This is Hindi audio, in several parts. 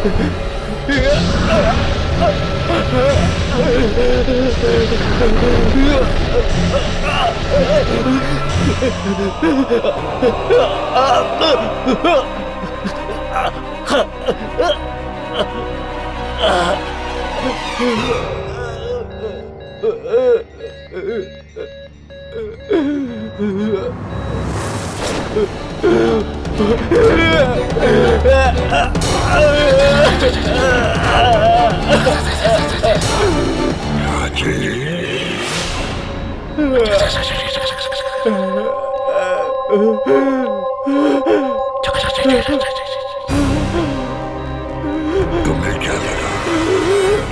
तुम्हें क्या लगा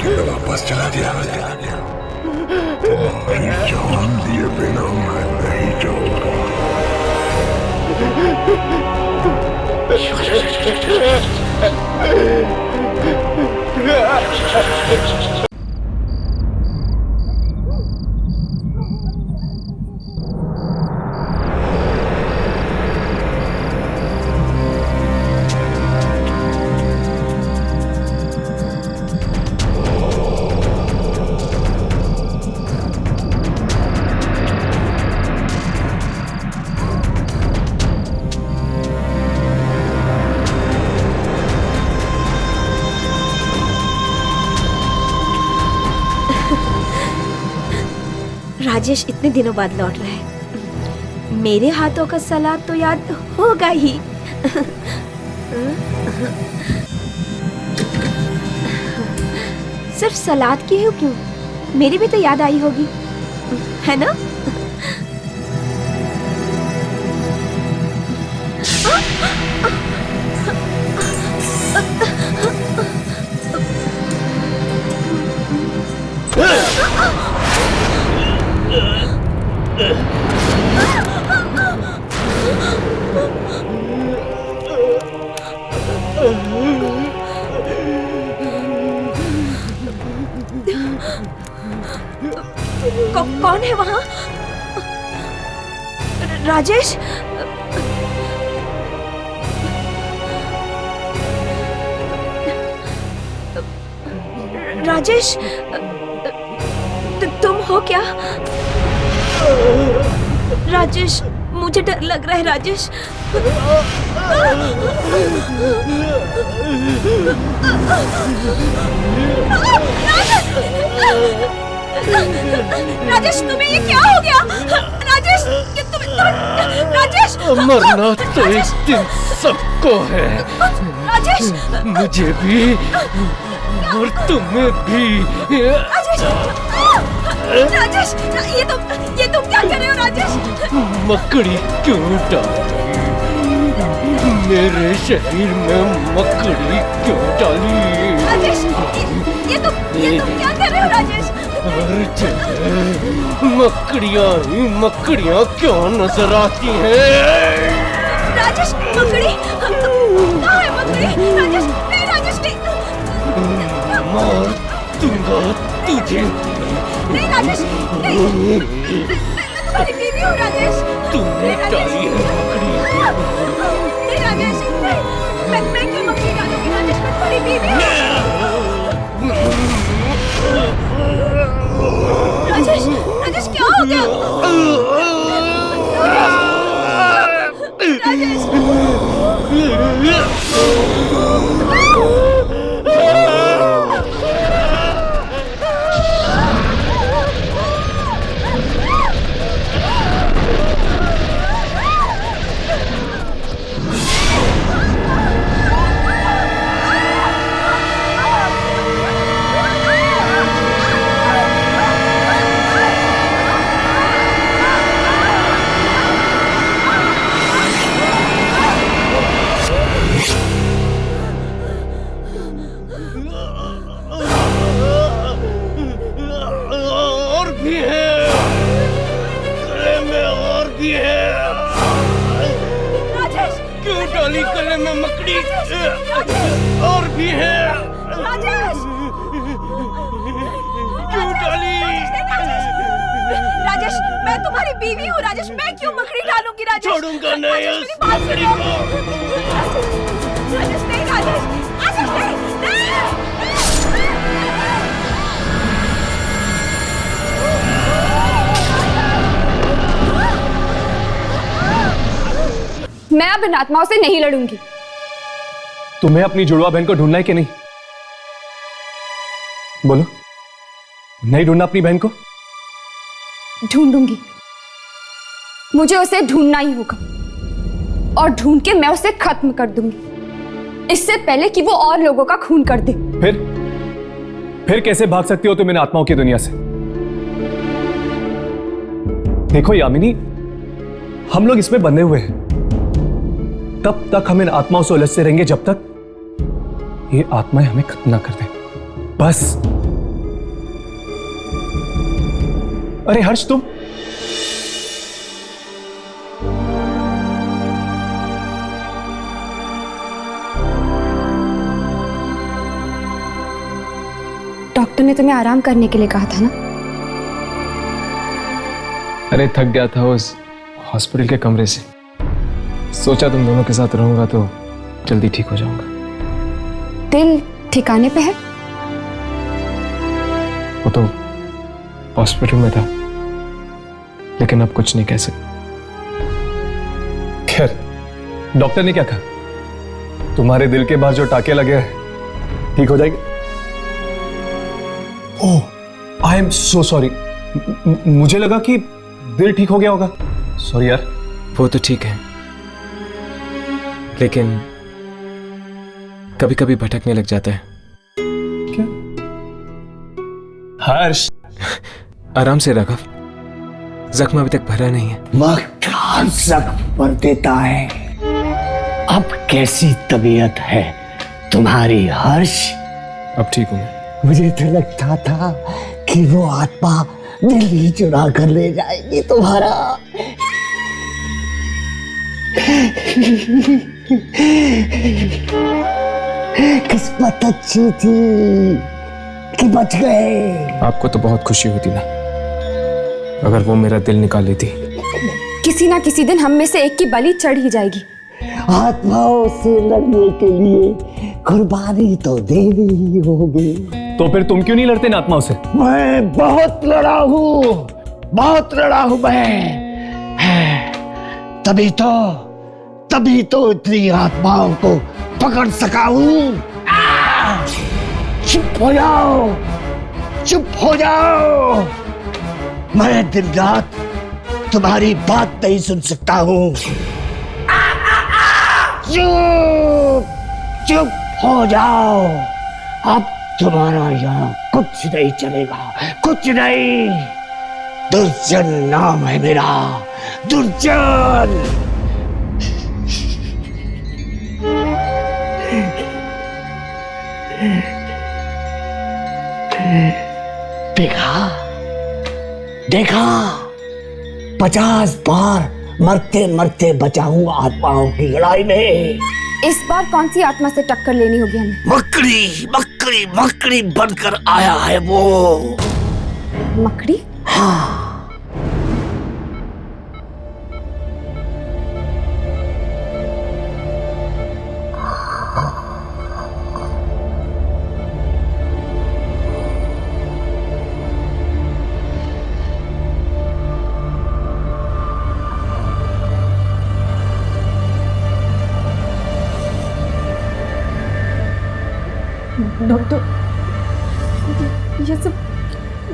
कि मैं वापस चला गया? तुम्हारी जान दिए बिना मैं नहीं जाऊंगा। राजेश इतने दिनों बाद लौट रहा है, मेरे हाथों का सलाद तो याद होगा ही। सिर्फ सलाद की ही क्यों, मेरी भी तो याद आई होगी, है ना? कौन है वहां? राजेश? राजेश, तुम हो क्या? राजेश, मुझे डर लग रहा है राजेश। राजेश, तुम्हें ये क्या हो गया? राजेश, राजेश! मरना तो एक दिन सबको है। राजेश! मुझे भी और तुम्हें भी। राजेश! राजेश, ये तुम क्या कर रहे हो राजेश? मकड़ी क्यों डाली? मेरे शरीर में मकड़ी क्यों डाली? राजेश, ये तुम क्या कर रहे हो राजेश? मकड़ियाँ ही मकड़ियाँ क्यों नजर आती हैं? राजेश, मकड़ी कहाँ है मकड़ी? राजेश, नहीं राजेश, नहीं। मार दूंगा तुझे। नहीं राजेश, नहीं। मैं तुम्हारी बीवी हूँ राजेश। तुमने डाली है मकड़ी। नहीं राजेश, नहीं। मैं क्यों मकड़ी डालूंगी राजेश? मैं तुम्हारी बीवी हूँ। राजेश, राजेश क्या हो गया? राजेश! गले में मकड़ी और भी है। राजेश! क्यों डाली? राजेश, मैं तुम्हारी बीवी हूँ राजेश, मैं क्यों मकड़ी डालूंगी राजेश? छोड़ूंगा नहीं उस मकड़ी को। राजेश नहीं, राजेश, राजेश नहीं, नहीं। मैं अब इन आत्माओं से नहीं लड़ूंगी। तुम्हें अपनी जुड़वा बहन को ढूंढना है कि नहीं? बोलो, नहीं ढूंढना अपनी बहन को? ढूंढूंगी, मुझे उसे ढूंढना ही होगा और ढूंढ के मैं उसे खत्म कर दूंगी, इससे पहले कि वो और लोगों का खून कर दे। फिर कैसे भाग सकती हो तुम इन आत्माओं की दुनिया से? देखो यामिनी, हम लोग इसमें बंधे हुए हैं। तब तक हम इन आत्माओं से उलझते रहेंगे जब तक ये आत्माएं हमें खत्म ना कर दें। बस। अरे हर्ष, तुम डॉक्टर ने तुम्हें आराम करने के लिए कहा था ना? अरे थक गया था उस हॉस्पिटल के कमरे से। सोचा तुम दोनों के साथ रहूंगा तो जल्दी ठीक हो जाऊंगा। दिल ठिकाने पे है? वो तो हॉस्पिटल में था, लेकिन अब कुछ नहीं कह सकता। खैर, डॉक्टर ने क्या कहा? तुम्हारे दिल के बाहर जो टाके लगे हैं ठीक हो जाएंगे। ओह, आई एम सो सॉरी। मुझे लगा कि दिल ठीक हो गया होगा। सॉरी यार। वो तो ठीक है, लेकिन कभी कभी भटकने लग जाता है। क्या? हर्ष, आराम से राघव, जख्म अभी तक भरा नहीं है। वक्त हर जख्म भर देता है। अब कैसी तबीयत है तुम्हारी हर्ष? अब ठीक हूं मैं। मुझे तो लगता था कि वो आत्मा दिल ही चुरा कर ले जाएगी तुम्हारा। किस्मत अच्छी थी कि बच गए। आपको तो बहुत खुशी होती ना अगर वो मेरा दिल निकाल लेती। किसी ना किसी दिन हम में से एक की बलि चढ़ ही जाएगी। आत्माओं से लड़ने के लिए कुर्बानी तो देनी ही होगी। तो फिर तुम क्यों नहीं लड़ते इन आत्माओं से? मैं बहुत लड़ा हूं मैं। तभी तो इतनी आत्माओं को पकड़ सका हूं। चुप हो जाओ। मैं दिन रात तुम्हारी बात नहीं सुन सकता हूं। चुप हो जाओ। अब तुम्हारा यहाँ कुछ नहीं चलेगा, कुछ नहीं। दुर्जन नाम है मेरा, दुर्जन। देखा 50 बार मरते मरते बचा हूं आत्माओं की लड़ाई में। इस बार कौन सी आत्मा से टक्कर लेनी होगी हमें? मकड़ी बनकर आया है वो। मकड़ी? हाँ। डॉक्टर, ये सब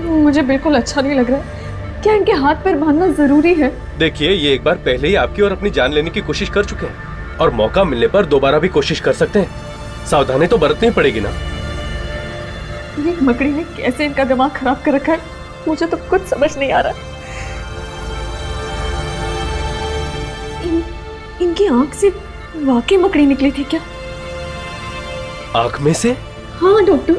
मुझे बिल्कुल अच्छा नहीं लग रहा है। क्या इनके हाथ पैर बांधना जरूरी है? देखिए, ये एक बार पहले ही आपकी और अपनी जान लेने की कोशिश कर चुके हैं और मौका मिलने पर दोबारा भी कोशिश कर सकते हैं। सावधानी तो बरतनी पड़ेगी ना। ये मकड़ी ने कैसे इनका दिमाग खराब कर रखा है, मुझे तो कुछ समझ नहीं आ रहा। इनकी आंख से वाकई मकड़ी निकली थी क्या? आंख में से? हाँ डॉक्टर।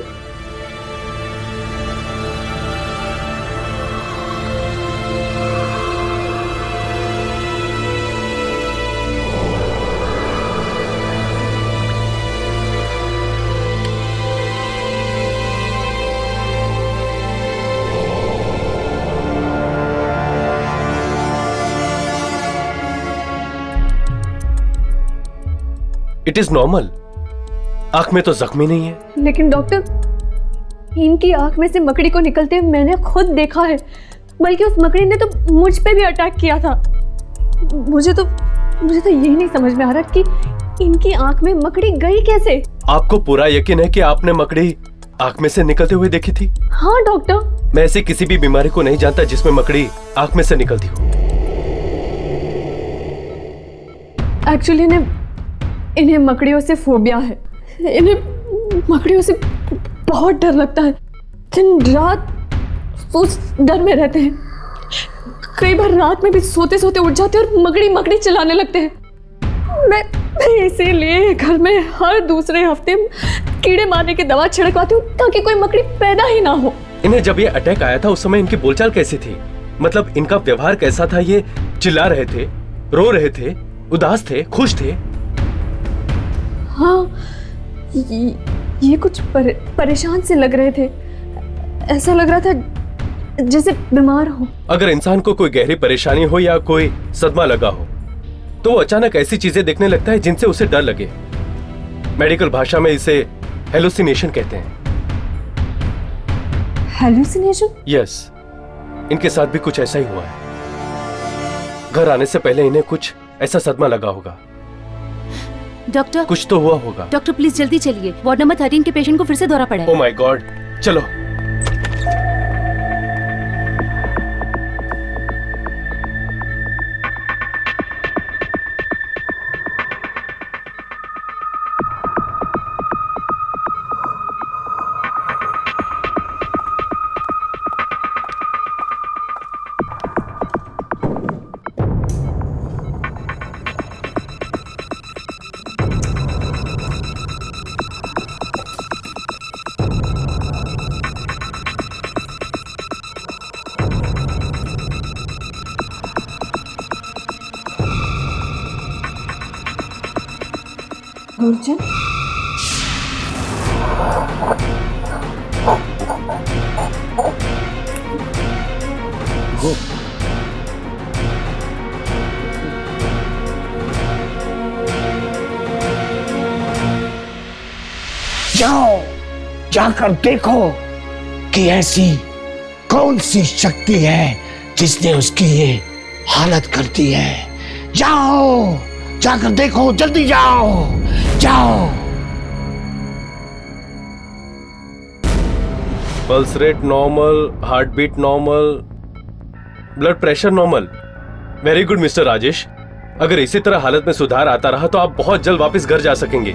It is normal. आंख में तो जख्म ही नहीं है। लेकिन डॉक्टर, इनकी आंख में से मकड़ी को निकलते मैंने खुद देखा है, बल्कि उस मकड़ी ने तो मुझ पे भी अटैक किया था। मुझे तो मुझे तो यही नहीं समझ में आ रहा कि इनकी आंख में मकड़ी गई कैसे। आपको पूरा यकीन है कि आपने मकड़ी आंख में से निकलते हुए देखी थी? हाँ डॉक्टर। मैं ऐसी किसी भी बीमारी को नहीं जानता जिसमें मकड़ी आंख में से निकलती हो। एक्चुअली इन्हें मकड़ियों से फोबिया है। इन्हें मकड़ियों से बहुत डर लगता है। दिन रात उस डर में रहते हैं। कई बार रात में भी सोते सोते उठ जाते हैं और मकड़ी मकड़ी चिल्लाने लगते हैं। मैं इसीलिए घर में हर दूसरे हफ्ते कीड़े मारने की दवा छिड़कवाती हूँ ताकि कोई मकड़ी पैदा ही ना हो। इन्हें जब ये अटैक आया था उस समय इनकी बोलचाल कैसी थी? मतलब इनका व्यवहार कैसा था? ये चिल्ला रहे थे, रो रहे थे, उदास थे, खुश थे? हाँ, ये कुछ परेशान से लग रहे थे। ऐसा लग रहा था जैसे बीमार हो। अगर इंसान को कोई गहरी परेशानी हो या कोई सदमा लगा हो तो वो अचानक ऐसी चीजें देखने लगता है जिनसे उसे डर लगे। मेडिकल भाषा में इसे हेलुसिनेशन कहते हैं। हेलुसिनेशन? यस, इनके साथ भी कुछ ऐसा ही हुआ है। घर आने से पहले इन्हें कुछ ऐसा सदमा लगा होगा। डॉक्टर, कुछ तो हुआ होगा। डॉक्टर प्लीज जल्दी चलिए, वार्ड नंबर 13 के पेशेंट को फिर से दौरा पड़ा है। ओह माय गॉड, चलो। गुरजन, जाओ, जाकर देखो कि ऐसी कौन सी शक्ति है जिसने उसकी ये हालत कर दी है। जाओ, जाकर देखो, जल्दी जाओ, जाओ। Pulse rate normal, heart beat normal, blood pressure normal. Very good mister Rajesh. अगर इसी तरह हालत में सुधार आता रहा तो आप बहुत जल्द वापस घर जा सकेंगे।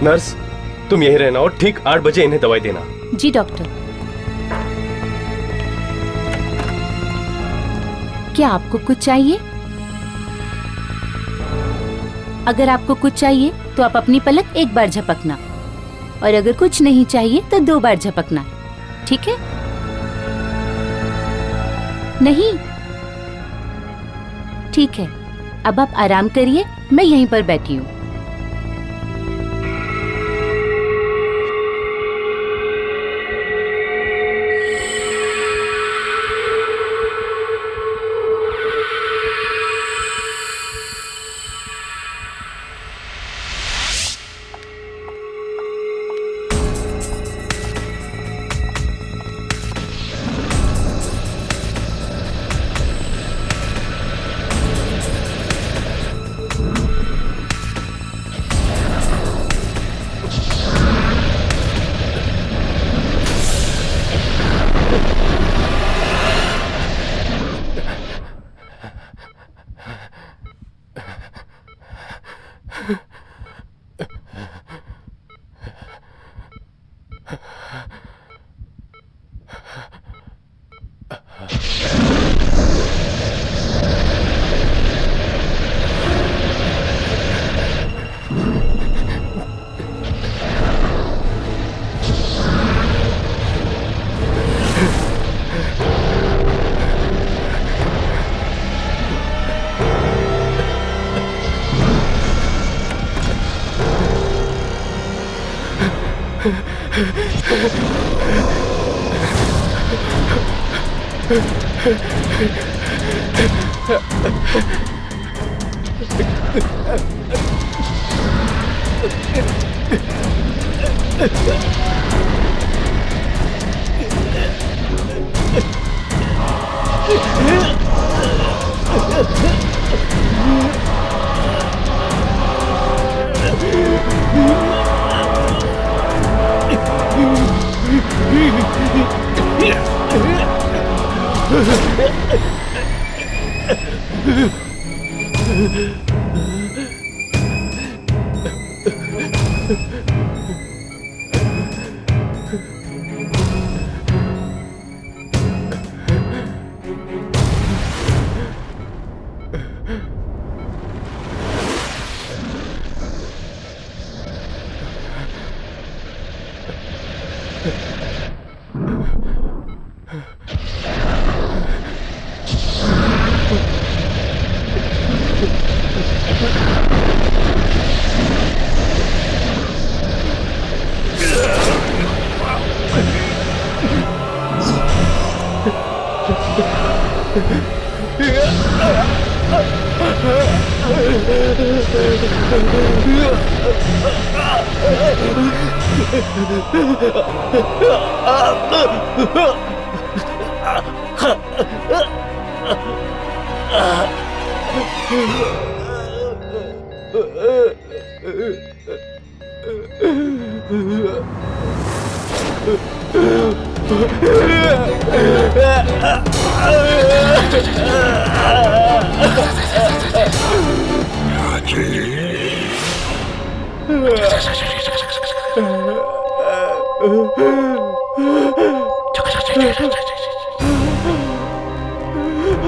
नर्स, तुम यहीं रहना और ठीक 8 बजे इन्हें दवाई देना। जी डॉक्टर। क्या आपको कुछ चाहिए? अगर आपको कुछ चाहिए तो आप अपनी पलक एक बार झपकना, और अगर कुछ नहीं चाहिए तो 2 बार झपकना, ठीक है? नहीं? ठीक है, अब आप आराम करिए, मैं यहीं पर बैठी हूँ।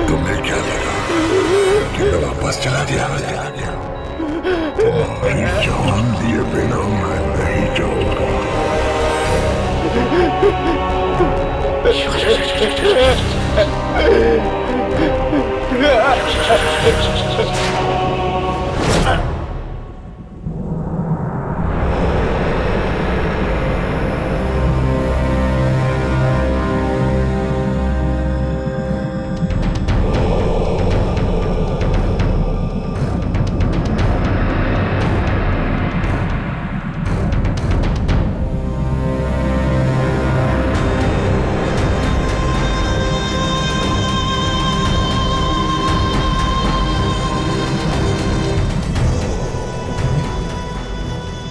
तुम्हें क्या लगा कि मैं वापस चला दिया? तुम्हारी जान दिए बिना मैं नहीं जाऊंगा।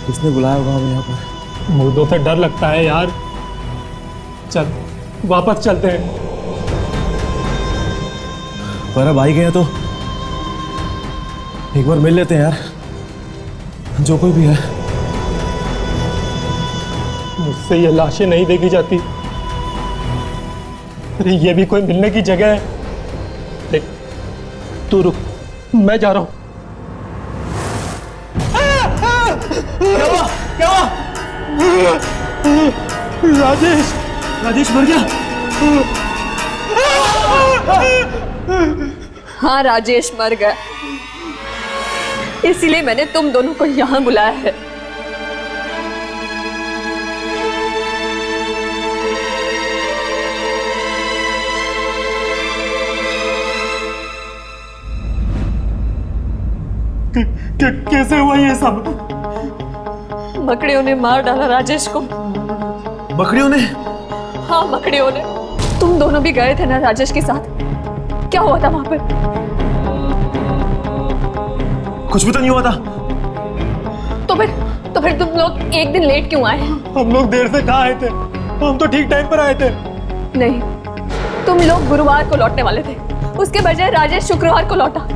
किसने बुलाया होगा हमें यहाँ पर? मुर्दों से डर लगता है यार। चल वापस चलते हैं। पर अब आ ही गए तो एक बार मिल लेते हैं यार, जो कोई भी है। मुझसे ये लाशें नहीं देखी जाती। अरे ये भी कोई मिलने की जगह है? देख तू रुक, मैं जा रहा हूं। क्या हुआ? राजेश, राजेश मर गया। हाँ, राजेश मर गया, इसीलिए मैंने तुम दोनों को यहाँ बुलाया है। कैसे हुआ ये सब? मकड़ियों ने मार डाला राजेश को। मकड़ियों ने? हाँ, मकड़ियों ने। तुम दोनों भी गए थे ना राजेश के साथ? क्या हुआ था वहां पर? कुछ भी तो नहीं हुआ था। तो फिर तुम लोग एक दिन लेट क्यों आए? हम लोग देर से कहाँ आए थे? हम तो ठीक टाइम पर आए थे। नहीं, तुम लोग गुरुवार को लौटने वाले थे, उसके बजाय राजेश शुक्रवार को लौटा।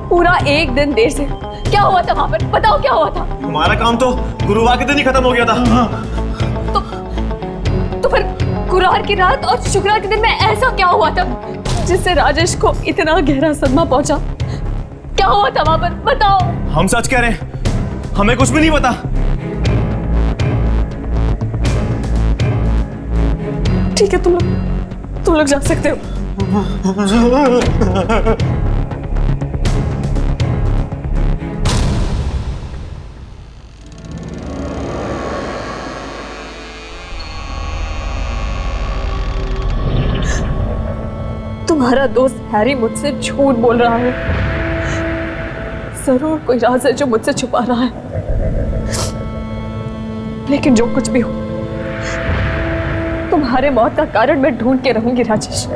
पूरा एक दिन देर से। क्या हुआ था वहां पर? बताओ क्या हुआ था? हमारा काम तो गुरुवार के दिन ही खत्म हो गया था। तो फिर गुरुवार की रात और शुक्रवार के दिन में ऐसा क्या हुआ था जिससे राजेश को इतना गहरा सदमा पहुंचा? क्या हुआ था वहां पर? बताओ। हम सच कह रहे हैं, हमें कुछ भी नहीं पता। ठीक है, तुम लोग जा सकते हो। तुम्हारा दोस्त हैरी मुझसे झूठ बोल रहा है। जरूर कोई राज है जो मुझसे छुपा रहा है। लेकिन जो कुछ भी हो, तुम्हारे मौत का कारण मैं ढूंढ के रहूंगी राजेश।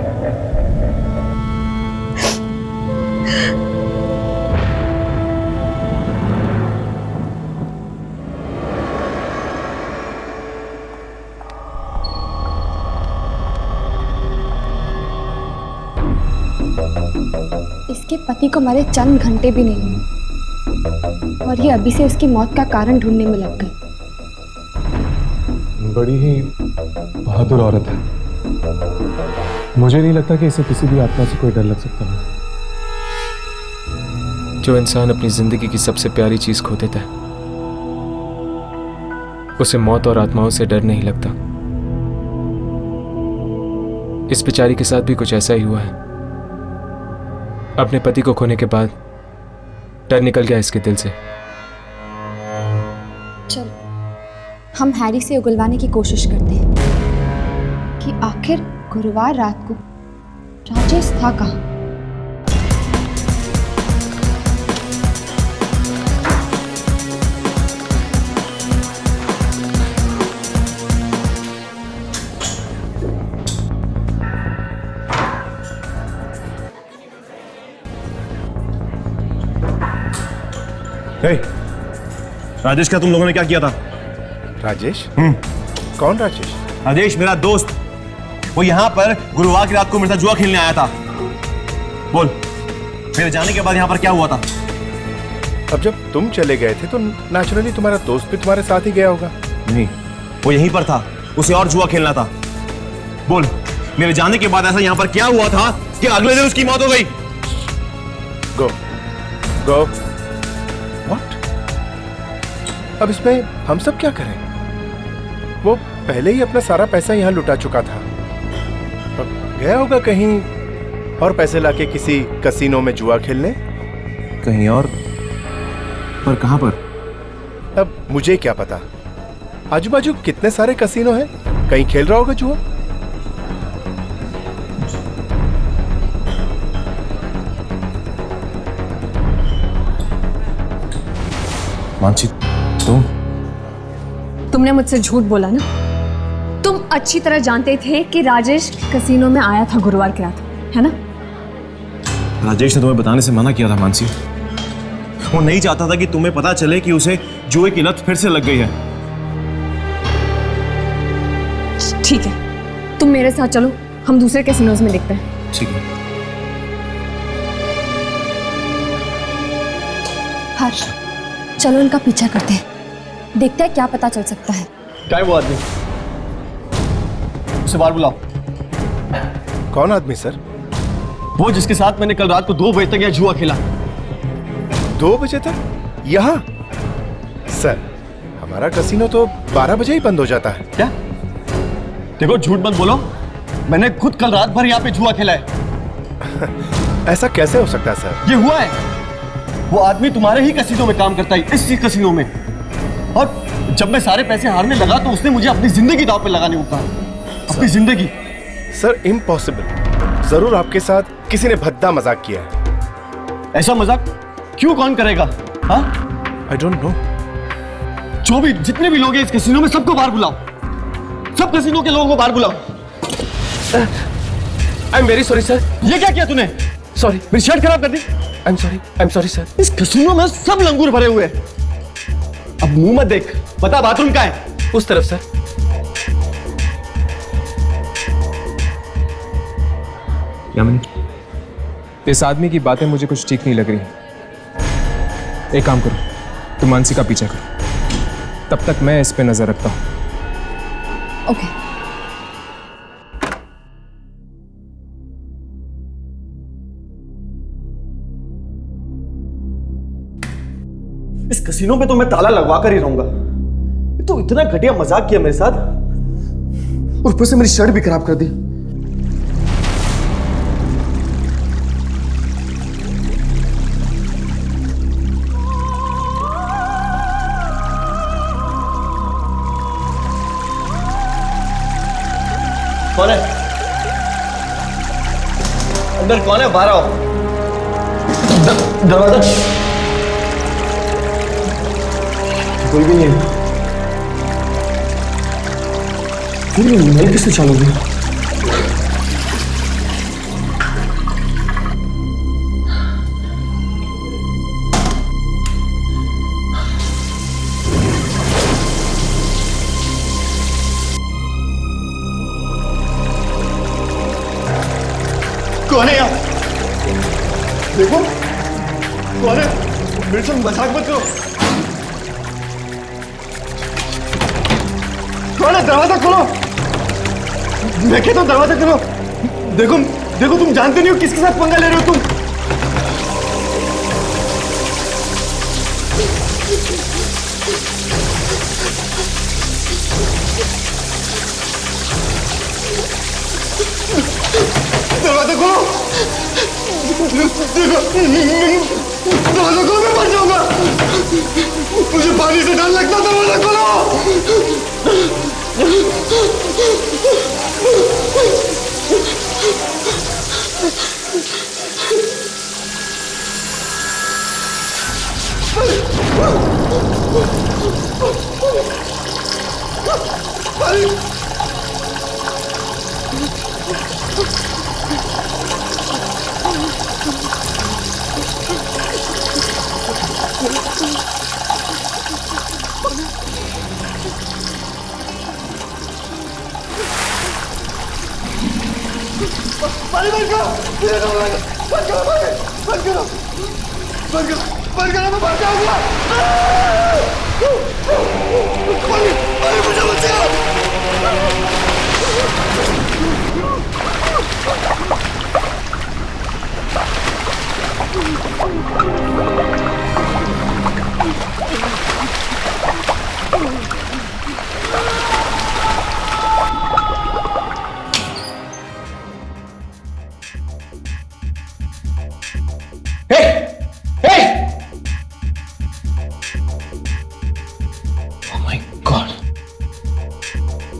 पति को मरे चंद घंटे भी नहीं हुए और ये अभी से उसकी मौत का कारण ढूंढने में लग गए। बड़ी ही बहादुर औरत है। मुझे नहीं लगता कि इसे किसी भी आत्मा से कोई डर लग सकता है। जो इंसान अपनी जिंदगी की सबसे प्यारी चीज खो देता है, उसे मौत और आत्माओं से डर नहीं लगता। इस बेचारी के साथ भी कुछ ऐसा ही हुआ है। अपने पति को खोने के बाद डर निकल गया इसके दिल से। चलो हम हैरी से उगलवाने की कोशिश करते हैं कि आखिर गुरुवार रात को राजेश था कहाँ। राजेश का तुम लोगों ने क्या किया था? राजेश? कौन राजेश? राजेश मेरा दोस्त, वो यहाँ पर गुरुवार की रात को मेरे साथ जुआ खेलने आया था। बोल, मेरे जाने के बाद यहाँ पर क्या हुआ था? अब जब तुम चले गए थे तो नेचुरली तुम्हारा दोस्त भी तुम्हारे साथ ही गया होगा। नहीं, वो यहीं पर था, उसे और जुआ खेलना था। बोल, मेरे जाने के बाद ऐसा यहाँ पर क्या हुआ था कि अगले दिन उसकी मौत हो गई? गो गो। व्हाट? अब इसमें हम सब क्या करें? वो पहले ही अपना सारा पैसा यहाँ लुटा चुका था। अब गया होगा कहीं और पैसे लाके किसी कसीनो में जुआ खेलने। कहीं और? पर कहां पर? अब मुझे क्या पता, आजू बाजू कितने सारे कसीनो हैं, कहीं खेल रहा होगा जुआ। मानसी, तुमने मुझसे झूठ बोला ना। तुम अच्छी तरह जानते थे कि राजेश कसीनो में आया था गुरुवार की रात, है ना? राजेश ने तुम्हें बताने से मना किया था मानसी। वो नहीं चाहता था कि तुम्हें पता चले कि उसे जुए की लत फिर से लग गई है। ठीक है, तुम मेरे साथ चलो, हम दूसरे कैसीनोज में देखते हैं। ठीक है। हर्ष, चलो इनका पीछा करते हैं, देखते हैं क्या पता चल सकता है। क्या है वो आदमी? उसे बाहर बुलाओ। कौन आदमी सर? वो जिसके साथ मैंने कल रात को 2 बजे तक यह जुआ खेला। 2 बजे तक यहाँ? सर, हमारा कसीनो तो 12 बजे ही बंद हो जाता है। क्या? देखो, झूठ मत बोलो, मैंने खुद कल रात भर यहाँ पे जुआ खेला है। ऐसा कैसे हो सकता है सर? ये हुआ है। वो आदमी तुम्हारे ही कसीनो में काम करता है, इसी कसीनो में। और जब मैं सारे पैसे हारने लगा तो उसने मुझे अपनी जिंदगी दांव पे लगाने को कहा। अपनी जिंदगी। Sir, impossible. जरूर आपके साथ किसी ने भद्दा मजाक किया है। ऐसा मजाक क्यों कौन करेगा? हाँ? I don't know. जो भी जितने भी लोग हैं इस कसीनो में, सबको बाहर बुलाओ। सब कसीनो के लोगों को बाहर बुलाओ। I am very sorry sir. ये क्या किया तूने? सॉरी, मेरी शर्ट खराब कर दी। I am sorry sir. इस कसीनो में सब लंगूर भरे हुए हैं। अब मुंह मत देख, बता बाथरूम कहाँ है? उस तरफ सर। इस आदमी की बातें मुझे कुछ ठीक नहीं लग रही। एक काम करो, तुम मानसी का पीछा करो, तब तक मैं इस पे नजर रखता हूं। ओके। इस कसीनो में तो मैं ताला लगवा कर ही रहूंगा। तो इतना घटिया मजाक किया मेरे साथ और ऊपर से मेरी शर्ट भी खराब कर दी। कौन है? अंदर कौन है? बाहर आओ। दरवाजा। कोई भी नहीं है। फिर भी नल किससे चालू हुई? कौन है यहाँ? देखो। कौन है? मेरे से मजाक मत करो। कौन है? दरवाजा खोलो। मैं कहता हूँ दरवाजा खोलो। देखो देखो, तुम जानते नहीं हो किसके साथ पंगा ले रहे हो तुम। दरवाजा खोलो। देखो, दरवाजा खोलो, मैं मर जाऊंगा। मुझे पानी से डर लगता, दरवाजा खोलो। पानी बंद करो, बंद करो, बंद करो, बंद करो, बंद करो, मैं मर जाऊंगा। पानी, पानी मुझे बचाओ।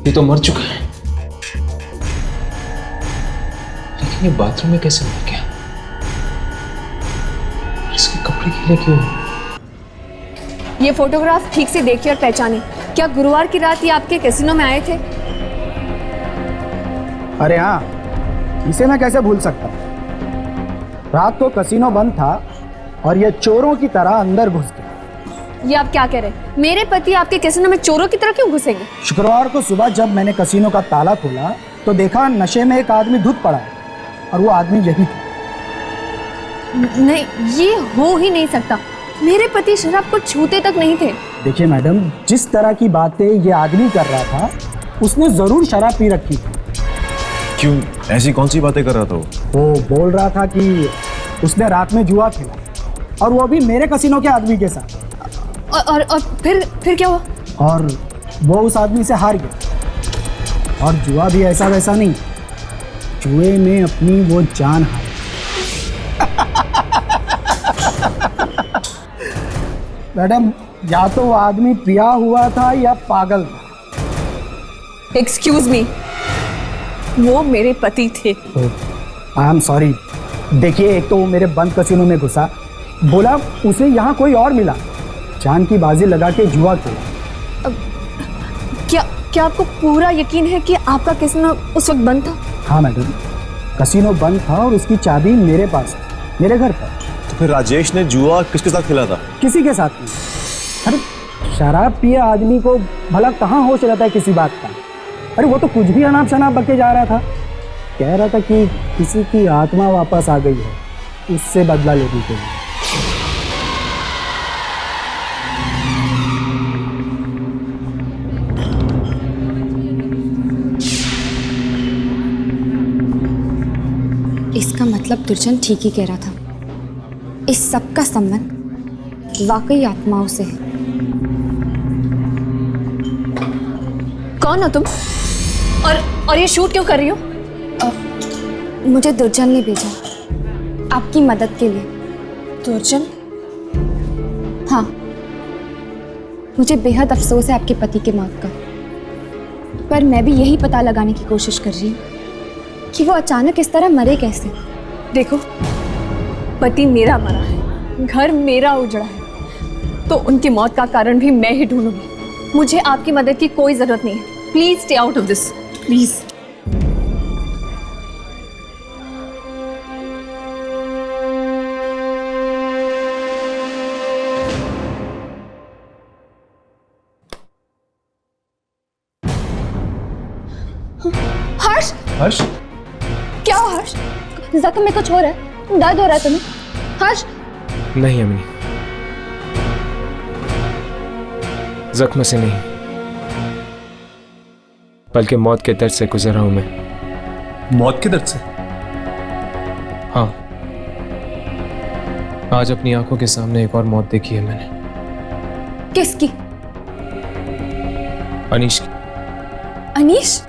ये तो मर चुका है, लेकिन ये बाथरूम में कैसे मर गया? इसके कपड़े गीले क्यों? ये फोटोग्राफ ठीक से देखिए और पहचाने। क्या गुरुवार की रात ये आपके कैसीनो में आए थे? अरे हाँ, इसे मैं कैसे भूल सकता। रात को कैसीनो बंद था और ये चोरों की तरह अंदर घुस गए। ये आप क्या कह रहे हैं? मेरे पति आपके कैसीनो में चोरों की तरह क्यों घुसेंगे? शुक्रवार को सुबह जब मैंने कैसीनो का ताला खोला तो देखा नशे में एक आदमी धुत पड़ा है और वो आदमी यही था। नहीं, ये हो ही नहीं सकता। मेरे पति शराब को छूते तक नहीं थे। देखिए मैडम, जिस तरह की बातें ये आदमी कर रहा था उसने जरूर शराब पी रखी थी। क्यों? ऐसी कौन सी बातें कर रहा था वो बोल रहा था कि उसने रात में जुआ खेला और वो भी मेरे कैसीनो के आदमी के साथ। और फिर क्या हुआ? और वो उस आदमी से हार गया। और जुआ भी ऐसा वैसा नहीं, जुए में अपनी वो जान हारी। मैडम, या तो वो आदमी पिया हुआ था या पागल था। एक्सक्यूज मी, वो मेरे पति थे। आई एम सॉरी। देखिए, एक तो वो मेरे बंद कैसीनो में घुसा, बोला उसे यहाँ कोई और मिला, जान की बाजी लगा के जुआ खेला। क्या आपको पूरा यकीन है कि आपका कैसीनो उस वक्त बंद था? हाँ मैडम, कैसीनो बंद था और उसकी चाबी मेरे पास थी, मेरे घर पर। तो फिर राजेश ने जुआ किसके साथ खेला था? किसी के साथ नहीं। अरे शराब पिए आदमी को भला कहाँ होश रहता है किसी बात का। अरे वो तो कुछ भी अनाप शनाप बके जा रहा था, कह रहा था कि किसी की आत्मा वापस आ गई है, उससे बदला लेने के लिए। इसका मतलब दुर्जन ठीक ही कह रहा था। इस सब का संबंध वाकई आत्माओं से है। कौन हो तुम? और ये शूट क्यों कर रही हो? मुझे दुर्जन ने भेजा आपकी मदद के लिए। दुर्जन? हाँ, मुझे बेहद अफसोस है आपके पति के मौत का, पर मैं भी यही पता लगाने की कोशिश कर रही हूँ कि वो अचानक इस तरह मरे कैसे। देखो, पति मेरा मरा है, घर मेरा उजड़ा है, तो उनकी मौत का कारण भी मैं ही ढूंढूंगी। मुझे आपकी मदद की कोई जरूरत नहीं है। Please stay out of this, please. Harsh! Harsh? क्या हो हर्ष? जख्म में कुछ हो रहा है? दर्द हो रहा है तुम्हें? हर्ष! नहीं अम्मी, जख्म से नहीं, बल्कि मौत के दर्द से गुजर रहा हूं मैं। मौत के दर्द से? हाँ, आज अपनी आंखों के सामने एक और मौत देखी है मैंने। किसकी? अनीश की। अनीश?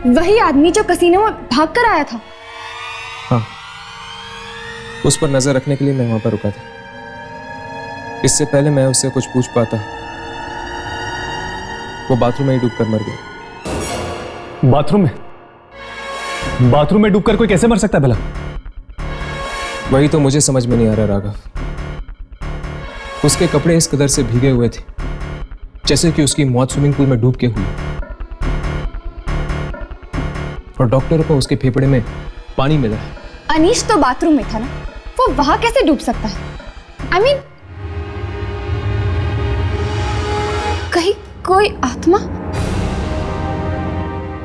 वही आदमी जो कसीनो में भाग कर आया था? हाँ, उस पर नजर रखने के लिए मैं वहां पर रुका था। इससे पहले मैं उससे कुछ पूछ पाता, वो बाथरूम में ही डूबकर मर गया। बाथरूम में? बाथरूम में डूबकर कोई कैसे मर सकता है भला? वही तो मुझे समझ में नहीं आ रहा राघव। उसके कपड़े इस कदर से भीगे हुए थे जैसे कि उसकी मौत स्विमिंग पूल में डूब के हुई, और डॉक्टर को उसके फेफड़े में पानी मिला है। अनीश तो बाथरूम में था ना, वो वहां कैसे डूब सकता है? I mean, कहीं कोई आत्मा?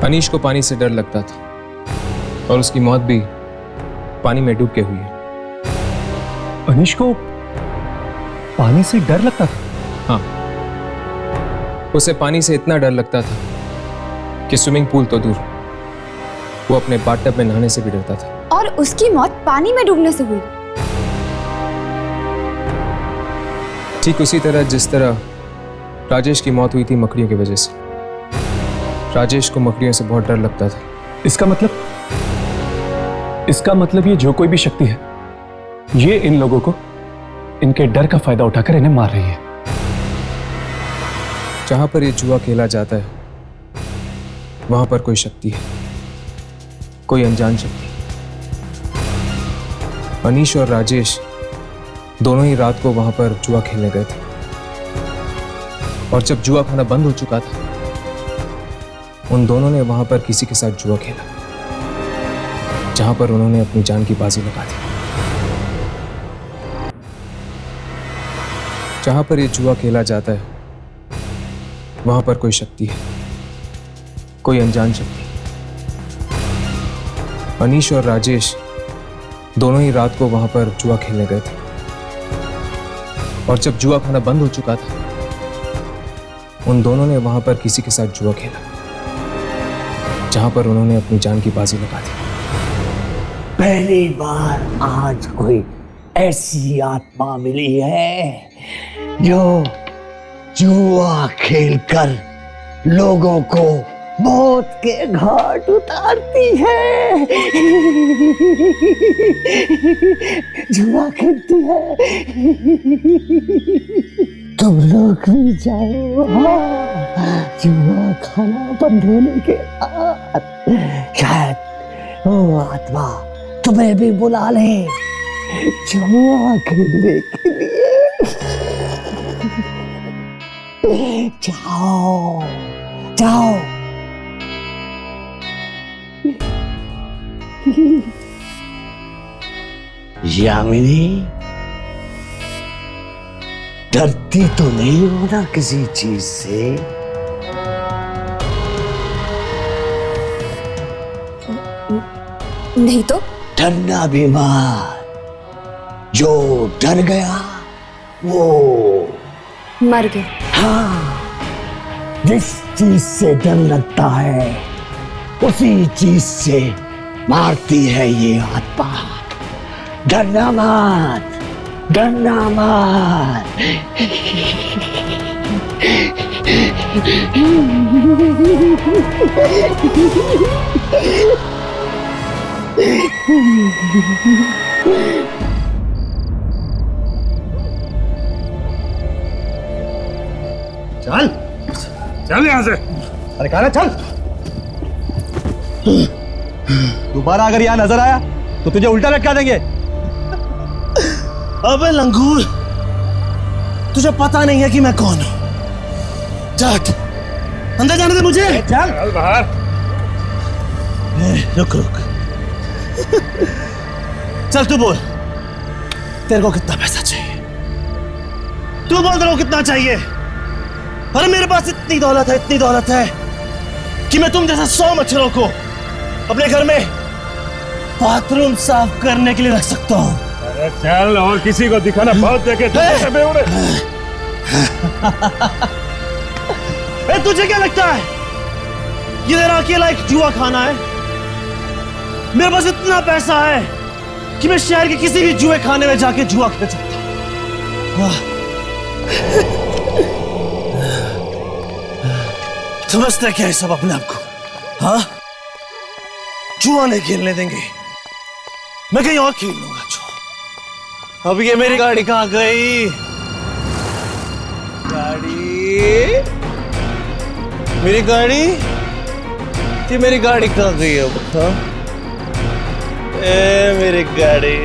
अनीश को पानी से डर लगता था और उसकी मौत भी पानी में डूब के हुई है। अनीश को पानी से डर लगता था? हाँ, उसे पानी से इतना डर लगता था कि स्विमिंग पूल तो दूर, वो अपने बाथटब में नहाने से भी डरता था। और उसकी मौत पानी में डूबने से हुई? ठीक उसी तरह जिस तरह राजेश की मौत हुई थी मकड़ियों की वजह से। राजेश को मकड़ियों से बहुत डर लगता था। इसका मतलब ये जो कोई भी शक्ति है, ये इन लोगों को इनके डर का फायदा उठाकर इन्हें मार रही है। जहां पर ये जुआ खेला जाता है वहां पर कोई शक्ति है, कोई अनजान शक्ति। अनीश और राजेश दोनों ही रात को वहां पर जुआ खेलने गए थे, और जब जुआ खाना बंद हो चुका था, उन दोनों ने वहां पर किसी के साथ जुआ खेला, जहां पर उन्होंने अपनी जान की बाजी लगा दी। जहां पर ये जुआ खेला जाता है वहां पर कोई शक्ति है, कोई अनजान शक्ति। अनीश और राजेश दोनों ही रात को वहां पर जुआ खेलने गए थे, और जब जुआ खाना बंद हो चुका था, उन दोनों ने वहां पर किसी के साथ जुआ खेला, जहां पर उन्होंने अपनी जान की बाजी लगा दी। पहली बार आज कोई ऐसी आत्मा मिली है जो जुआ खेलकर लोगों को मौत के घाट उतारती है। जुआ खेलती है। तुम लोग भी जाओ, जुआ खाना बंद होने के बाद शायद वो आत्मा तुम्हें भी बुला ले जुआ खेलने के लिए। जाओ जाओ। यामिनी, डरती तो नहीं हो ना किसी चीज से? नहीं तो? डरना बीमार, जो डर गया वो मर गया। हाँ, जिस चीज से डर लगता है उसी चीज से मारती है ये आत्मा। डरना मत, डरना मत। चल चल यहां से। अरे कहा ना चल। दोबारा अगर यहां नजर आया तो तुझे उल्टा लटका देंगे। अबे लंगूर, तुझे पता नहीं है कि मैं कौन हूं। चल अंदर जाने दे मुझे। चल बाहर। रुक रुक। चल तू बोल, तेरे को कितना पैसा चाहिए? तू बोल तेरे को कितना चाहिए? अरे मेरे पास इतनी दौलत है कि मैं तुम जैसे 100 मच्छरों को अपने घर में बाथरूम साफ करने के लिए रख सकता हूँ। चल और किसी को दिखाना, बहुत देखे तुझे क्या लगता है ये मेरा अकेला एक जुआ खाना है? मेरे पास इतना पैसा है कि मैं शहर के किसी भी जुए खाने में जाके जुआ खेल सकता हूं। समझते क्या है सब अपने आप को? हाँ, जुआ नहीं खेलने देंगे, मैं कहीं और खेल लूंगा जुआ। अब ये मेरी गाड़ी कहाँ गई? मेरी गाड़ी, ये मेरी गाड़ी कहाँ गई है? हाँ, मेरी गाड़ी।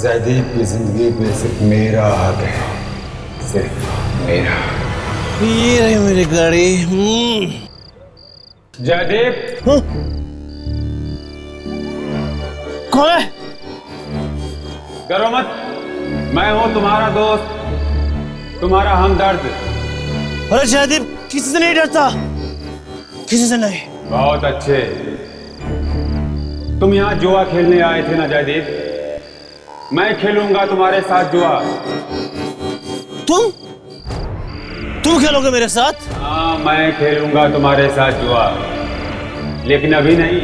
जयदीप की जिंदगी पे सिर्फ मेरा हक है, सिर्फ मेरा। ये रही मेरी गाड़ी। जयदीप। कौन है? डरो मत, मैं हूं तुम्हारा दोस्त, तुम्हारा हमदर्द। अरे जयदीप, किसी से नहीं डरता, किसी से नहीं। बहुत अच्छे। तुम यहाँ जुआ खेलने आए थे ना जयदीप? मैं खेलूंगा तुम्हारे साथ जुआ। तुम खेलोगे मेरे साथ? हाँ, मैं खेलूंगा तुम्हारे साथ जुआ, लेकिन अभी नहीं,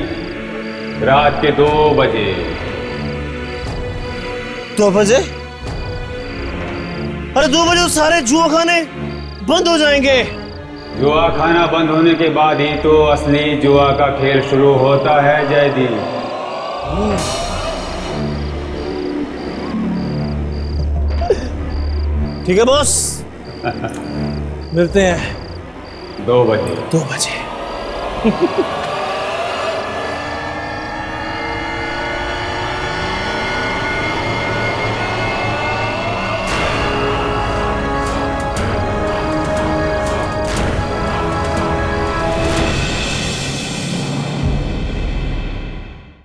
रात के 2 बजे। 2 बजे? अरे 2 बजे तो सारे जुआ खाने बंद हो जाएंगे। जुआ खाना बंद होने के बाद ही तो असली जुआ का खेल शुरू होता है जयदीप। ठीक है बॉस, मिलते हैं 2 बजे। 2 बजे।